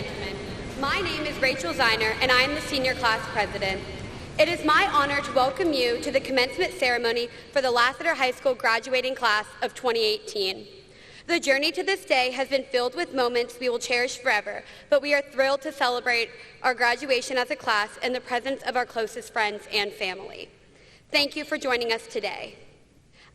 gentlemen. My name is Rachel Ziner, and I am the senior class president. It is my honor to welcome you to the commencement ceremony for the Lassiter High School graduating class of 2018. The journey to this day has been filled with moments we will cherish forever, but we are thrilled to celebrate our graduation as a class in the presence of our closest friends and family. Thank you for joining us today.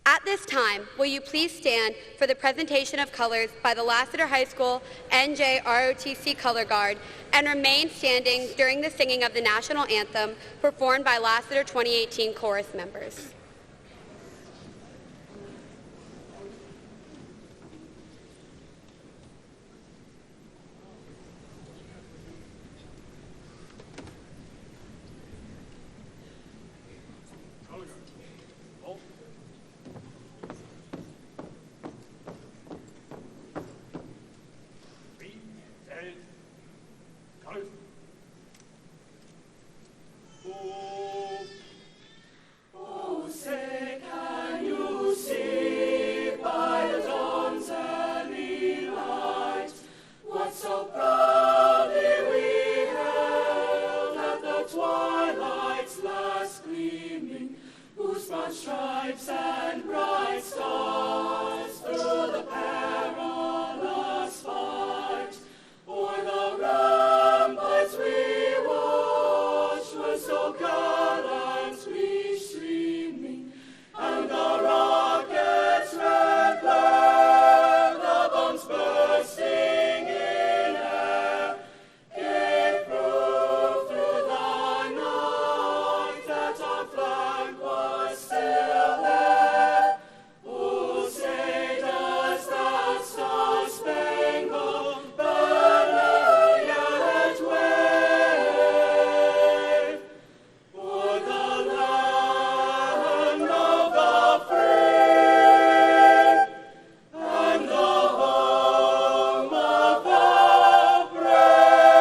At this time, will you please stand for the presentation of colors by the Lassiter High School NJROTC Color Guard and remain standing during the singing of the national anthem performed by Lassiter 2018 chorus members. Stripes and bright stars through the perilous fight, o'er the ramparts we watched were so gallant we streaming, and the rockets' red glare, the bombs bursting in air, gave proof through the night that our flag was still there. Oh, say does that star-spangled banner yet wave o'er the land of the free and the home of the brave?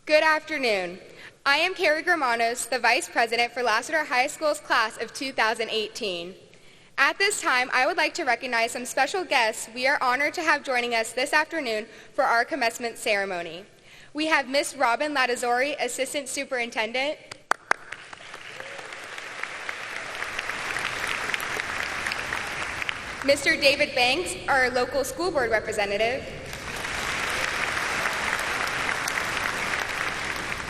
Good afternoon. I am Carrie Germanos, the Vice President for Lassiter High School's class of 2018. At this time, I would like to recognize some special guests we are honored to have joining us this afternoon for our commencement ceremony. We have Miss Robin Latizori, Assistant Superintendent, Mr. David Banks, our local school board representative,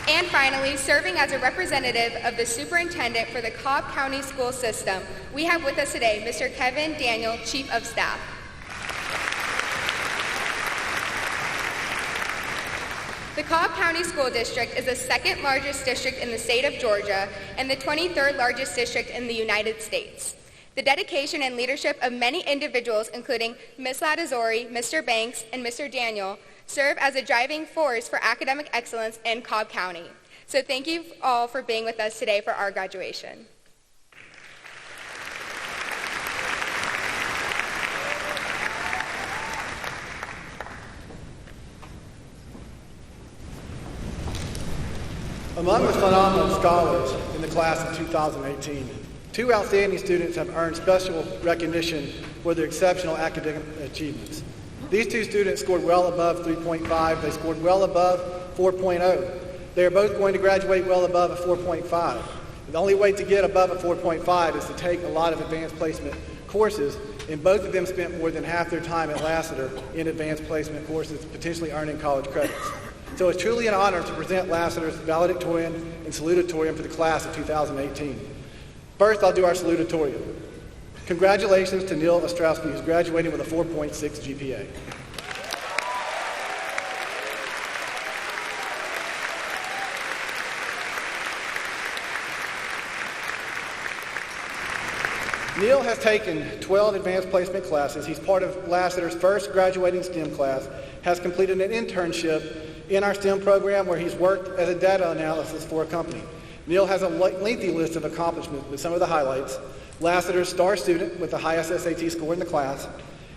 and finally, serving as a representative of the superintendent for the Cobb County School System, we have with us today Mr. Kevin Daniel, Chief of Staff. The Cobb County School District is the second largest district in the state of Georgia and the 23rd largest district in the United States. The dedication and leadership of many individuals, including Ms. Latizori, Mr. Banks, and Mr. Daniel, serve as a driving force for academic excellence in Cobb County. So thank you all for being with us today for our graduation. Among the phenomenal scholars in the class of 2018, two outstanding students have earned special recognition for their exceptional academic achievements. These two students scored well above 3.5. They scored well above 4.0. They are both going to graduate well above a 4.5. The only way to get above a 4.5 is to take a lot of advanced placement courses, and both of them spent more than half their time at Lassiter in advanced placement courses, potentially earning college credits. So it's truly an honor to present Lassiter's valedictorian and salutatorian for the class of 2018. First, I'll do our salutatorian. Congratulations to Neil Ostrowski, who's graduating with a 4.6 GPA. Neil has taken 12 advanced placement classes. He's part of Lassiter's first graduating STEM class, has completed an internship in our STEM program where he's worked as a data analysis for a company. Neil has a lengthy list of accomplishments with some of the highlights. Lassiter's star student with the highest SAT score in the class.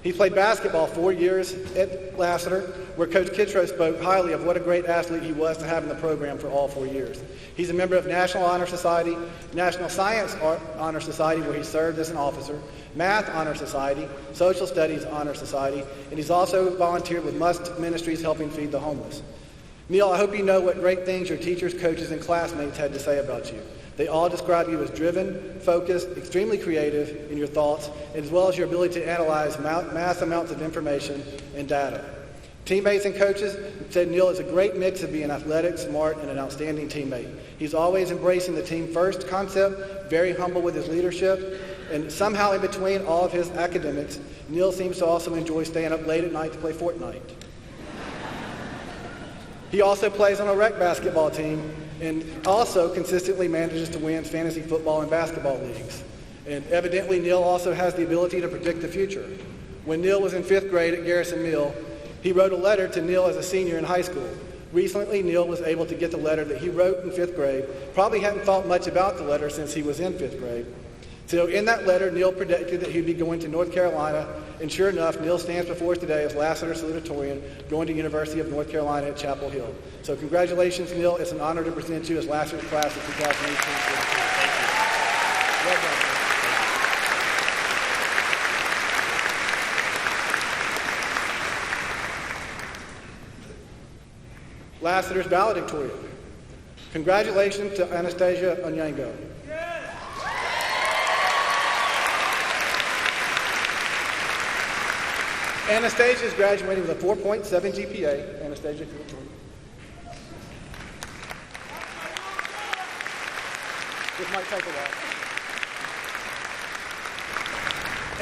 He played basketball 4 years at Lassiter, where Coach Kittro spoke highly of what a great athlete he was to have in the program for all 4 years. He's a member of National Honor Society, National Science Honor Society, where he served as an officer, Math Honor Society, Social Studies Honor Society, and he's also volunteered with Must Ministries helping feed the homeless. Neil, I hope you know what great things your teachers, coaches, and classmates had to say about you. They all describe you as driven, focused, extremely creative in your thoughts, as well as your ability to analyze mass amounts of information and data. Teammates and coaches said Neil is a great mix of being athletic, smart, and an outstanding teammate. He's always embracing the team first concept, very humble with his leadership, and somehow in between all of his academics, Neil seems to also enjoy staying up late at night to play Fortnite. He also plays on a rec basketball team and also consistently manages to win fantasy football and basketball leagues. And evidently, Neil also has the ability to predict the future. When Neil was in 5th grade at Garrison Mill, he wrote a letter to Neil as a senior in high school. Recently, Neil was able to get the letter that he wrote in 5th grade. Probably hadn't thought much about the letter since he was in 5th grade. So in that letter, Neil predicted that he'd be going to North Carolina, and sure enough, Neil stands before us today as Lassiter salutatorian, going to University of North Carolina at Chapel Hill. So congratulations, Neil. It's an honor to present you as Lassiter's class of 2018. Thank you. Well done. Lassiter's valedictorian. Congratulations to Anastasia Onyango. Anastasia is graduating with a 4.7 GPA. Anastasia, come on. This might take a while.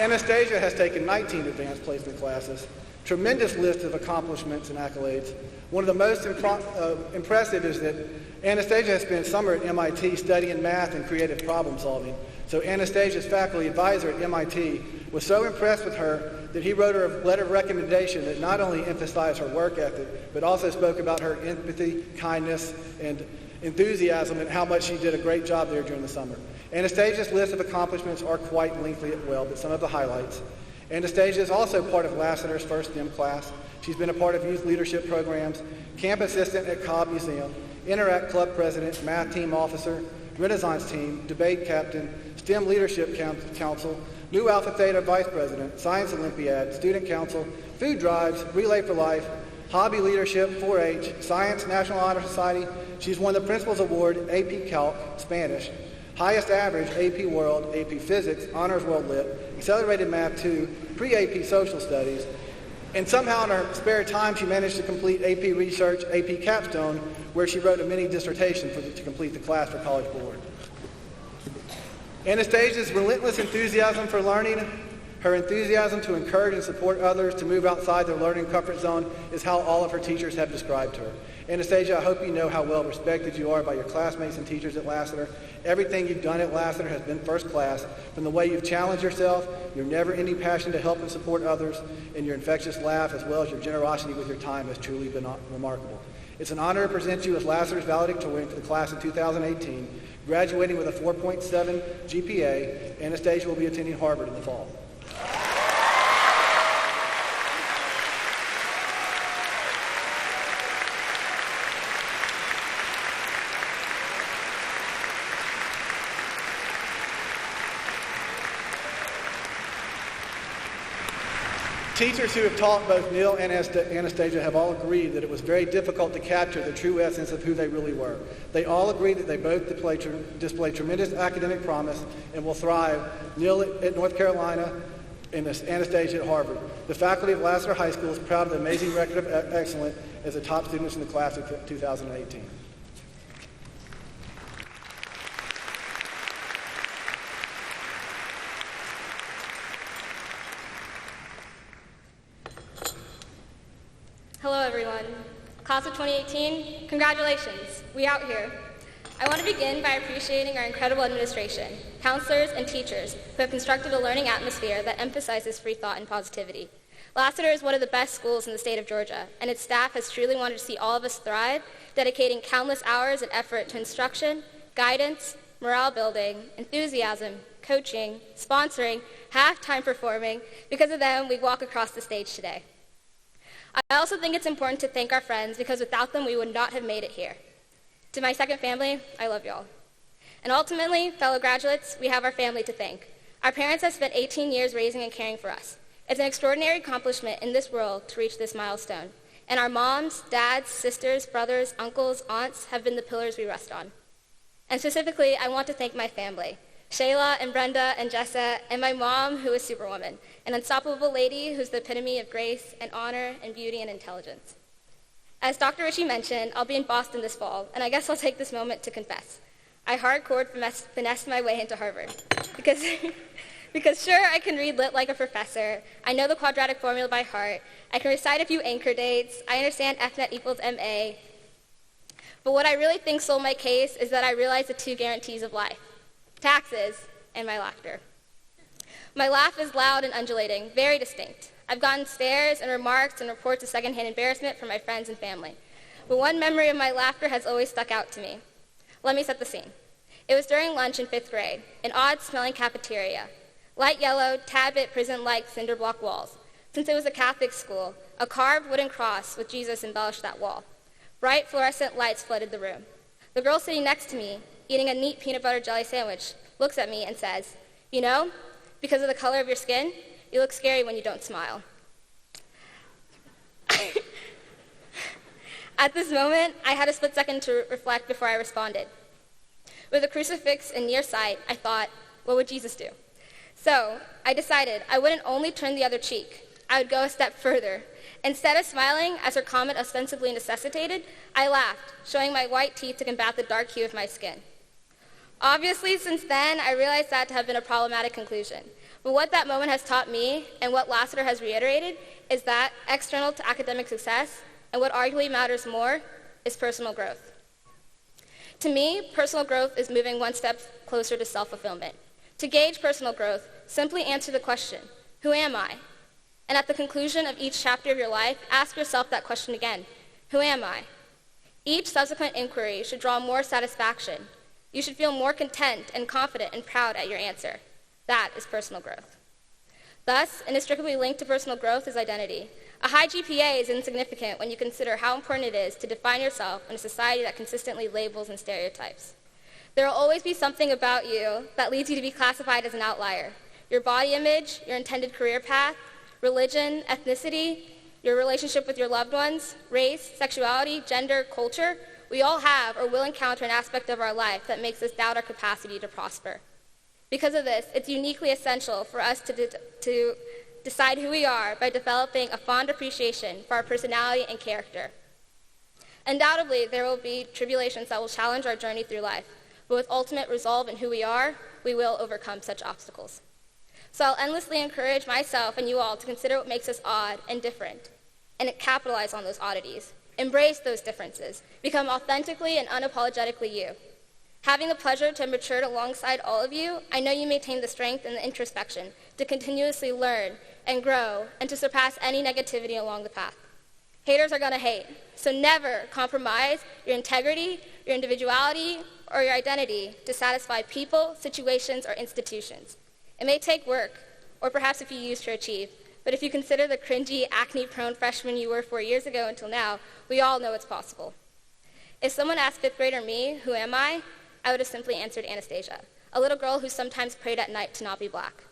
Anastasia has taken 19 advanced placement classes, tremendous list of accomplishments and accolades. One of the most impressive is that Anastasia has spent summer at MIT studying math and creative problem solving. So Anastasia's faculty advisor at MIT was so impressed with her that he wrote her a letter of recommendation that not only emphasized her work ethic, but also spoke about her empathy, kindness, and enthusiasm and how much she did a great job there during the summer. Anastasia's list of accomplishments are quite lengthy as well, but some of the highlights. Anastasia is also part of Lassiter's first STEM class. She's been a part of youth leadership programs, camp assistant at Cobb Museum, Interact Club president, math team officer, Renaissance team, debate captain, STEM leadership council, New Alpha Theta vice president, science Olympiad, student council, food drives, Relay for Life, hobby leadership, 4-H, science, National Honor Society. She's won the Principal's Award, AP Calc, Spanish, highest average, AP World, AP Physics, Honors World Lit, Accelerated Math 2, Pre-AP Social Studies, and somehow in her spare time she managed to complete AP Research, AP Capstone, where she wrote a mini dissertation to complete the class for College Board. Anastasia's relentless enthusiasm for learning, her enthusiasm to encourage and support others to move outside their learning comfort zone is how all of her teachers have described her. Anastasia, I hope you know how well respected you are by your classmates and teachers at Lassiter. Everything you've done at Lassiter has been first class, from the way you've challenged yourself, your never-ending passion to help and support others, and your infectious laugh, as well as your generosity with your time has truly been remarkable. It's an honor to present you as Lassiter's valedictorian for the class of 2018. Graduating with a 4.7 GPA, Anastasia will be attending Harvard in the fall. Teachers who have taught both Neil and Anastasia have all agreed that it was very difficult to capture the true essence of who they really were. They all agree that they both display tremendous academic promise and will thrive, Neil at North Carolina and Anastasia at Harvard. The faculty of Lassiter High School is proud of the amazing record of excellence as the top students in the class of 2018. Hello, everyone. Class of 2018, congratulations. We out here. I want to begin by appreciating our incredible administration, counselors, and teachers who have constructed a learning atmosphere that emphasizes free thought and positivity. Lassiter is one of the best schools in the state of Georgia, and its staff has truly wanted to see all of us thrive, dedicating countless hours and effort to instruction, guidance, morale building, enthusiasm, coaching, sponsoring, halftime performing. Because of them, we walk across the stage today. I also think it's important to thank our friends because without them, we would not have made it here. To my second family, I love y'all. And ultimately, fellow graduates, we have our family to thank. Our parents have spent 18 years raising and caring for us. It's an extraordinary accomplishment in this world to reach this milestone. And our moms, dads, sisters, brothers, uncles, aunts have been the pillars we rest on. And specifically, I want to thank my family, Shayla and Brenda and Jessa, and my mom, who is Superwoman, an unstoppable lady who's the epitome of grace and honor and beauty and intelligence. As Dr. Ritchie mentioned, I'll be in Boston this fall, and I guess I'll take this moment to confess. I hardcore finessed my way into Harvard. Because sure, I can read lit like a professor. I know the quadratic formula by heart. I can recite a few anchor dates. I understand F net equals MA. But what I really think sold my case is that I realized the two guarantees of life: taxes and my laughter. My laugh is loud and undulating, very distinct. I've gotten stares and remarks and reports of secondhand embarrassment from my friends and family. But one memory of my laughter has always stuck out to me. Let me set the scene. It was during lunch in 5th grade, an odd-smelling cafeteria. Light yellow, tad-bit prison-like cinder block walls. Since it was a Catholic school, a carved wooden cross with Jesus embellished that wall. Bright fluorescent lights flooded the room. The girl sitting next to me, eating a neat peanut butter jelly sandwich, looks at me and says, "You know, because of the color of your skin, you look scary when you don't smile." At this moment, I had a split second to reflect before I responded. With a crucifix in near sight, I thought, what would Jesus do? So I decided I wouldn't only turn the other cheek, I would go a step further. Instead of smiling, as her comment ostensibly necessitated, I laughed, showing my white teeth to combat the dark hue of my skin. Obviously, since then, I realized that to have been a problematic conclusion. But what that moment has taught me, and what Lassiter has reiterated, is that external to academic success, and what arguably matters more, is personal growth. To me, personal growth is moving one step closer to self-fulfillment. To gauge personal growth, simply answer the question, who am I? And at the conclusion of each chapter of your life, ask yourself that question again, who am I? Each subsequent inquiry should draw more satisfaction. You should feel more content and confident and proud at your answer. That is personal growth. Thus, inextricably linked to personal growth is identity. A high GPA is insignificant when you consider how important it is to define yourself in a society that consistently labels and stereotypes. There will always be something about you that leads you to be classified as an outlier. Your body image, your intended career path, religion, ethnicity, your relationship with your loved ones, race, sexuality, gender, culture. We all have or will encounter an aspect of our life that makes us doubt our capacity to prosper. Because of this, it's uniquely essential for us to decide who we are by developing a fond appreciation for our personality and character. Undoubtedly, there will be tribulations that will challenge our journey through life, but with ultimate resolve in who we are, we will overcome such obstacles. So I'll endlessly encourage myself and you all to consider what makes us odd and different, and capitalize on those oddities. Embrace those differences. Become authentically and unapologetically you. Having the pleasure to have matured alongside all of you, I know you maintain the strength and the introspection to continuously learn and grow and to surpass any negativity along the path. Haters are going to hate, so never compromise your integrity, your individuality, or your identity to satisfy people, situations, or institutions. It may take work, or perhaps a few years to achieve, but if you consider the cringy, acne-prone freshman you were 4 years ago until now, we all know it's possible. If someone asked 5th grader me, who am I would have simply answered Anastasia, a little girl who sometimes prayed at night to not be black.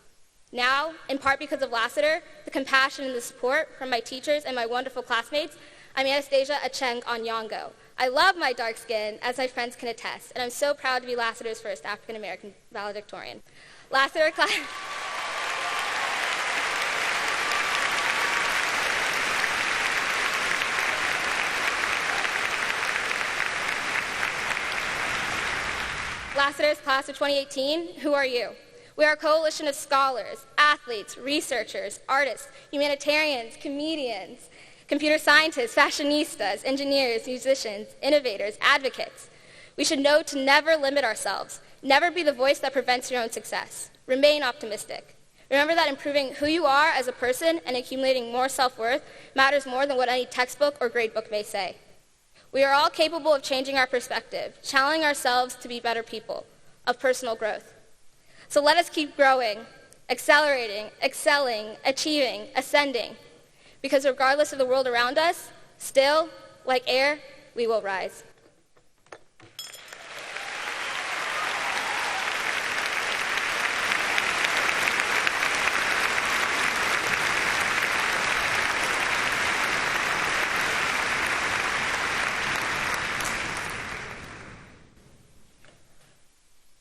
Now, in part because of Lassiter, the compassion and the support from my teachers and my wonderful classmates, I'm Anastasia Acheng Onyango. I love my dark skin, as my friends can attest, and I'm so proud to be Lassiter's first African-American valedictorian. Lassiter class... Lassiter's class of 2018, who are you? We are a coalition of scholars, athletes, researchers, artists, humanitarians, comedians, computer scientists, fashionistas, engineers, musicians, innovators, advocates. We should know to never limit ourselves, never be the voice that prevents your own success. Remain optimistic. Remember that improving who you are as a person and accumulating more self-worth matters more than what any textbook or gradebook may say. We are all capable of changing our perspective, challenging ourselves to be better people, of personal growth. So let us keep growing, accelerating, excelling, achieving, ascending, because regardless of the world around us, still, like air, we will rise.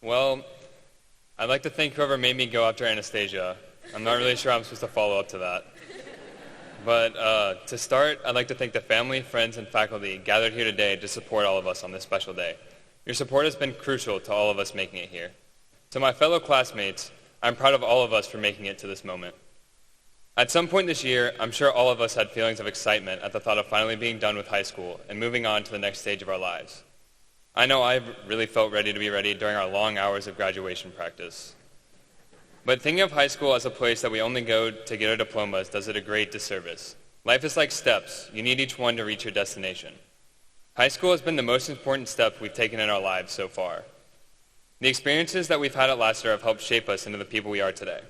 Well, I'd like to thank whoever made me go after Anastasia. I'm not really sure I'm supposed to follow up to that. But to start, I'd like to thank the family, friends, and faculty gathered here today to support all of us on this special day. Your support has been crucial to all of us making it here. To my fellow classmates, I'm proud of all of us for making it to this moment. At some point this year, I'm sure all of us had feelings of excitement at the thought of finally being done with high school and moving on to the next stage of our lives. I know I really felt ready to be ready during our long hours of graduation practice. But thinking of high school as a place that we only go to get our diplomas does it a great disservice. Life is like steps. You need each one to reach your destination. High school has been the most important step we've taken in our lives so far. The experiences that we've had at Lassiter have helped shape us into the people we are today.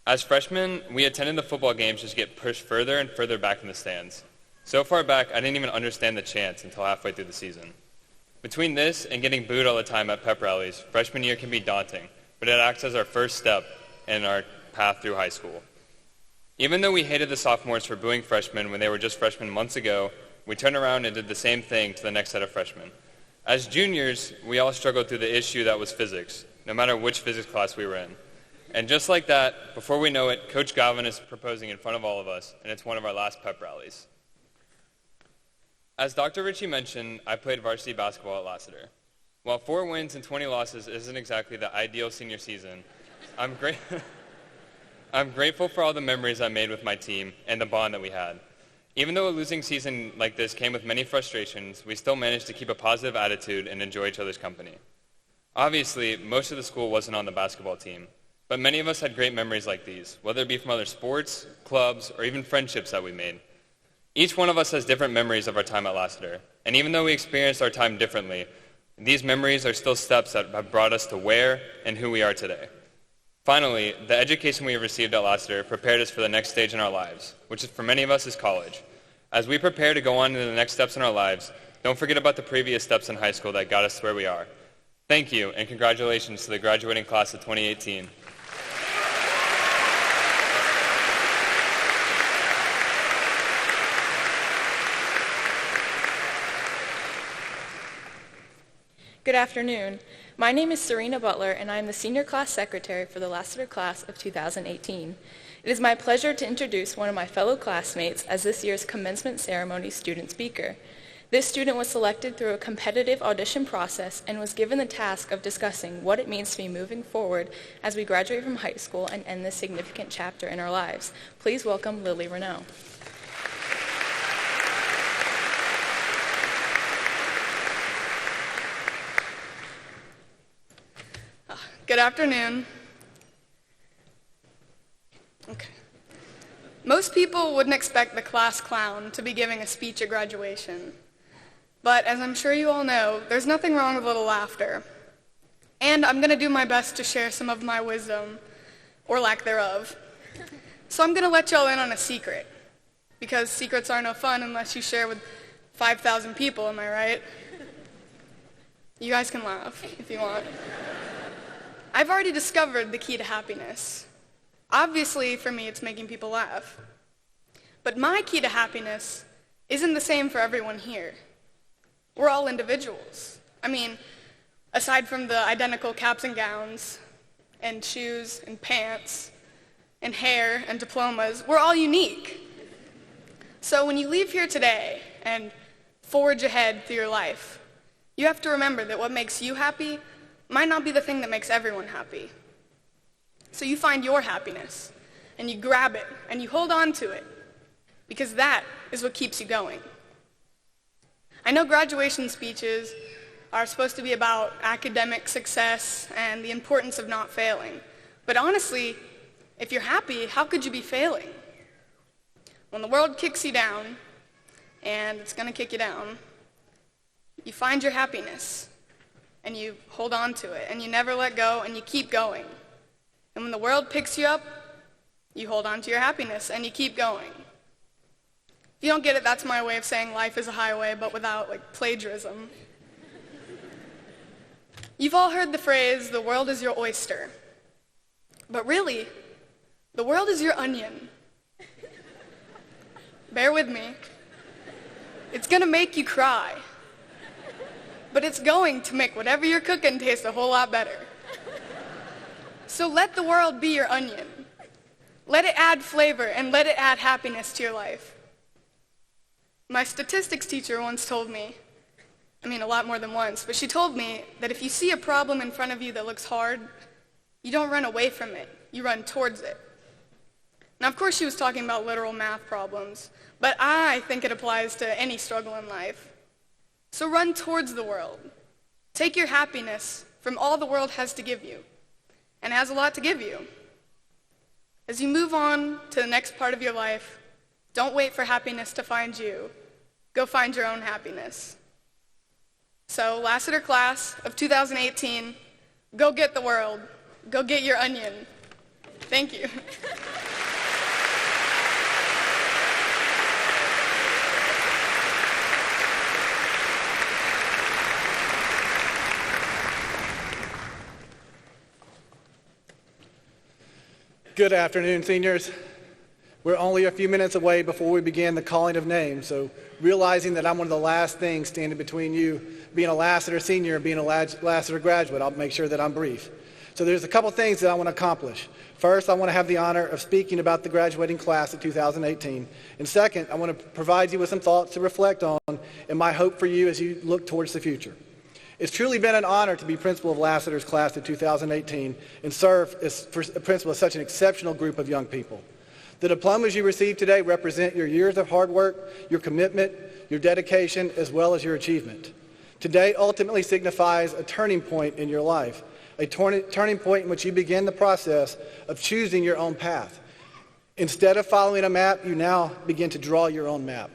As freshmen, we attended the football games just to get pushed further and further back in the stands. So far back, I didn't even understand the chants until halfway through the season. Between this and getting booed all the time at pep rallies, freshman year can be daunting, but it acts as our first step in our path through high school. Even though we hated the sophomores for booing freshmen when they were just freshmen months ago, we turned around and did the same thing to the next set of freshmen. As juniors, we all struggled through the issue that was physics, no matter which physics class we were in. And just like that, before we know it, Coach Galvin is proposing in front of all of us, and it's one of our last pep rallies. As Dr. Ritchie mentioned, I played varsity basketball at Lassiter. While 4 wins and 20 losses isn't exactly the ideal senior season, I'm grateful for all the memories I made with my team and the bond that we had. Even though a losing season like this came with many frustrations, we still managed to keep a positive attitude and enjoy each other's company. Obviously, most of the school wasn't on the basketball team, but many of us had great memories like these, whether it be from other sports, clubs, or even friendships that we made. Each one of us has different memories of our time at Lassiter, and even though we experienced our time differently, these memories are still steps that have brought us to where and who we are today. Finally, the education we have received at Lassiter prepared us for the next stage in our lives, which for many of us is college. As we prepare to go on to the next steps in our lives, don't forget about the previous steps in high school that got us to where we are. Thank you, and congratulations to the graduating class of 2018. Good afternoon. My name is Serena Butler, and I am the Senior Class Secretary for the Lassiter Class of 2018. It is my pleasure to introduce one of my fellow classmates as this year's commencement ceremony student speaker. This student was selected through a competitive audition process and was given the task of discussing what it means to be moving forward as we graduate from high school and end this significant chapter in our lives. Please welcome Lily Renaud. Good afternoon. Okay. Most people wouldn't expect the class clown to be giving a speech at graduation. But as I'm sure you all know, there's nothing wrong with a little laughter. And I'm going to do my best to share some of my wisdom, or lack thereof. So I'm going to let y'all in on a secret, because secrets are no fun unless you share with 5,000 people, am I right? You guys can laugh if you want. I've already discovered the key to happiness. Obviously, for me, it's making people laugh. But my key to happiness isn't the same for everyone here. We're all individuals. I mean, aside from the identical caps and gowns, and shoes and pants, and hair and diplomas, we're all unique. So when you leave here today and forge ahead through your life, you have to remember that what makes you happy might not be the thing that makes everyone happy. So you find your happiness, and you grab it, and you hold on to it, because that is what keeps you going. I know graduation speeches are supposed to be about academic success and the importance of not failing. But honestly, if you're happy, how could you be failing? When the world kicks you down, and it's going to kick you down, you find your happiness, and you hold on to it, and you never let go, and you keep going. And when the world picks you up, you hold on to your happiness, and you keep going. If you don't get it, that's my way of saying life is a highway, but without, plagiarism. You've all heard the phrase, the world is your oyster. But really, the world is your onion. Bear with me. It's going to make you cry. But it's going to make whatever you're cooking taste a whole lot better. So let the world be your onion. Let it add flavor and let it add happiness to your life. My statistics teacher once told me, a lot more than once, but she told me that if you see a problem in front of you that looks hard, you don't run away from it, you run towards it. Now, of course, she was talking about literal math problems, but I think it applies to any struggle in life. So run towards the world. Take your happiness from all the world has to give you, and it has a lot to give you. As you move on to the next part of your life, don't wait for happiness to find you. Go find your own happiness. So, Lassiter class of 2018, go get the world. Go get your onion. Thank you. Good afternoon, seniors. We're only a few minutes away before we begin the calling of names, so realizing that I'm one of the last things standing between you being a Lassiter senior and being a Lassiter graduate, I'll make sure that I'm brief. So there's a couple things that I want to accomplish. First, I want to have the honor of speaking about the graduating class of 2018. And second, I want to provide you with some thoughts to reflect on and my hope for you as you look towards the future. It's truly been an honor to be principal of Lassiter's class of 2018 and serve as principal of such an exceptional group of young people. The diplomas you receive today represent your years of hard work, your commitment, your dedication, as well as your achievement. Today ultimately signifies a turning point in your life, a turning point in which you begin the process of choosing your own path. Instead of following a map, you now begin to draw your own map.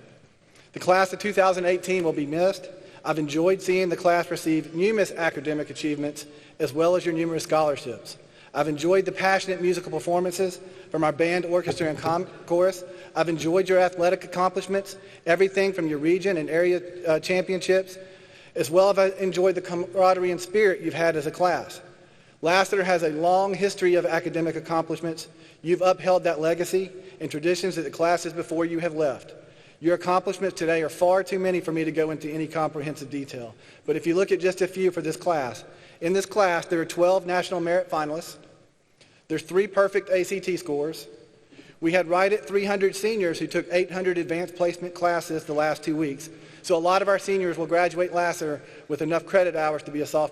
The class of 2018 will be missed. I've enjoyed seeing the class receive numerous academic achievements as well as your numerous scholarships. I've enjoyed the passionate musical performances from our band, orchestra, and chorus. I've enjoyed your athletic accomplishments, everything from your region and area championships, as well as I've enjoyed the camaraderie and spirit you've had as a class. Lassiter has a long history of academic accomplishments. You've upheld that legacy and traditions that the classes before you have left. Your accomplishments today are far too many for me to go into any comprehensive detail. But if you look at just a few for this class, in this class there are 12 National Merit finalists. There's 3 perfect ACT scores. We had right at 300 seniors who took 800 advanced placement classes the last 2 weeks. So a lot of our seniors will graduate Lassiter with enough credit hours to be a sophomore.